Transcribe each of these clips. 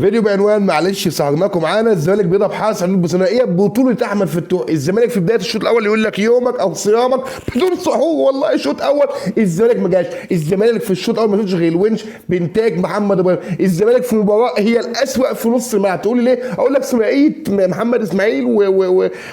فيديو بعنوان معلش سهرناكم معانا. الزمالك بيضرب حارس حدود بثنائيه بطوله احمد فتوح. الزمالك في بدايه الشوط الاول يقول لك يومك او صيامك بدون سحور. والله الشوط الاول الزمالك ما جاش. الزمالك في الشوط الاول ما شفتش غير الونش بانتاج محمد ابراهيم. الزمالك في مباراه هي الاسوأ في نص الملعب. تقول لي ليه؟ اقول لك ثنائيه محمد اسماعيل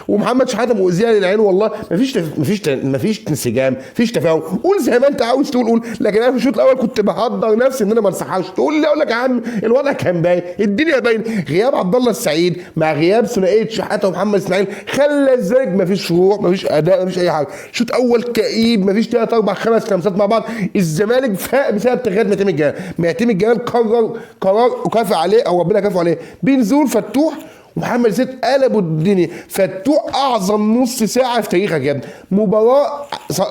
ومحمد شحاته مؤذيه للعين. والله ما فيش انسجام، مفيش تفاهم. قول زي ما انت عاوز تقول قول، لكن انا في الشوط الاول كنت بحضر نفسي ان انا ما انسحبش. تقول لي اقول لك يا عم الوضع كان باين، الدنيا باين. غياب عبد الله السعيد مع غياب ثنائيه شحاته ومحمد اسماعيل خلى الزمالك مفيش روح، مفيش اداء، مفيش اي حاجه. شوط اول كئيب، مفيش 3 4 5 لمسات مع بعض. الزمالك فاق بسبب تغيير معتمد الجلال قرار وكافئ عليه، او ربنا كافئ عليه بنزول فتوح ومحمد سيد. قلبوا الدنيا. فتوح اعظم نص ساعه في تاريخك يا ابني. مباراه،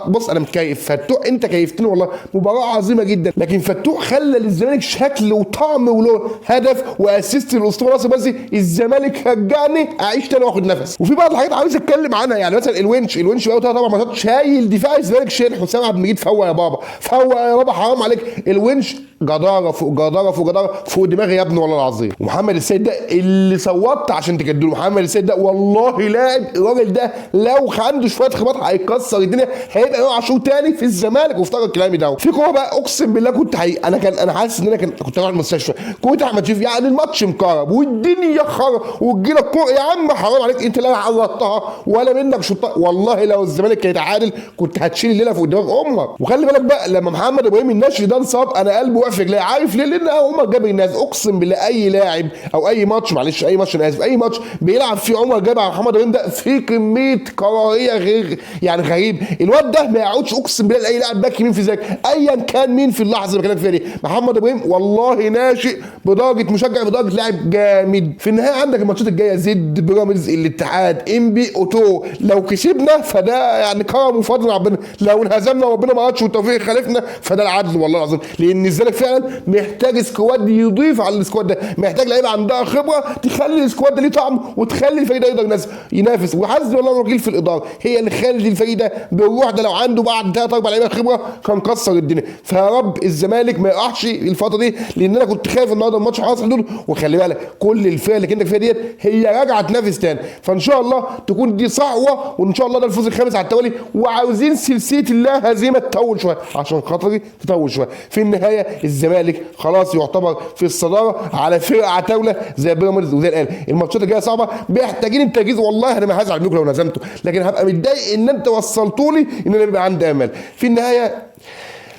بص انا متكيف. فتوح انت كيفتني والله. مباراه عظيمه جدا، لكن فتوح خلى للزمالك شكل وطعم ولون. هدف واسيست للاسطوره ناصر بازي. الزمالك رجعني اعيش تاني واخد نفس. وفي بعض الحاجات عاوز اتكلم عنها، يعني مثلا الونش بقى طبعا ماتشات شايل دفاع الزمالك، شايل حسام عبد المجيد. فوق يا بابا، فوق يا بابا، حرام عليك. الونش جداره فوق جداره فوق جداره فوق دماغي يا ابني والله العظيم. ومحمد السيد ده اللي صوتت عشان تجدله. محمد السيد ده والله لاعب. الراجل ده لو عنده شويه خبرات هيكسر الدنيا، هيبقى امام عاشور تاني في الزمالك. وافتكر كلامي ده في كوره بقى، اقسم بالله كنت انا حاسس ان انا كنت رايح المستشفى. كنت احمد شريف يعني الماتش مكرب والدنيا خرب وتجي لك كوره. يا عم حرام عليك، انت لا عرضتها ولا منك شطها. والله لو الزمالك كان يتعادل كنت هتشيل الليله فوق دماغ امك. وخلي بالك بقى لما محمد ابراهيم النشري ده انصاب، انا قلبي وقف رجلي. عارف ليه؟ لان عمر جابر الناس. اقسم بالله اي لاعب او اي ماتش، معلش اي ماتش، انا اسف، اي ماتش بيلعب فيه عمر جابر على محمد ابراهيم ده في كميه كراهيه غير يعني غريب. الواد ده ما يقعدش اقسم بالله لاي لاعب باك يمين في ذاك ايا كان مين في اللحظه اللي بكلمك فيها دي. محمد ابراهيم والله ناشئ بدرجه مشجع، بدرجه لاعب جامد. في النهايه عندك الماتشات الجايه زد، بيراميدز، الاتحاد، انبي، اوتو. لو كسبنا فده يعني كرم وفضل ربنا، لو انهزمنا وربنا ما عادش والتوفيق خالفنا فده العدل والله العظيم. لان الزمالك فعلا محتاج سكواد يضيف على السكواد ده، محتاج لعيبه عندها خبره تخلي السكواد ده ليه طعم وتخلي الفريق ده يقدر ينافس. وحسبي الله الوكيل في الاداره هي اللي خلت الفريق ده بالروح ده. لو عنده بعد 3 4 لعيبه خبره كان كسر الدنيا. فيا رب الزمالك ما يقعش الفتره دي، لان انا كنت خايف النهارده الماتش حاصل حدود. وخلي بالك كل الفرق اللي كنت فيها ديت هي راجعه تنافس تاني. فان شاء الله تكون دي صعوه، وان شاء الله ده الفوز الخامس على التوالي. وعاوزين سلسله اللا هزيمه تطول شويه عشان خاطري تطول شويه. في النهايه الزمالك خلاص يعتبر في الصداره على فرقه عتاوله زي بيراميدز وزي الاهلي. الماتشات الجايه صعبه، محتاجين التركيز. والله انا ما هزعل منكم لو نزمته، لكن هبقى متضايق ان انت وصلتوني ان انا بيبقى عندي امل. في النهايه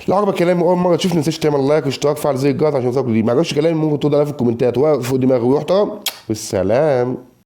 لو عجبك كلامي اول مره تشوفني، ما تنساش تعمل لايك واشتراك، فعل زي الجرس عشان توصلك جديد. ما عجبش كلامي ممكن تقول عليا في الكومنتات وفوق دماغي ويحترم. والسلام.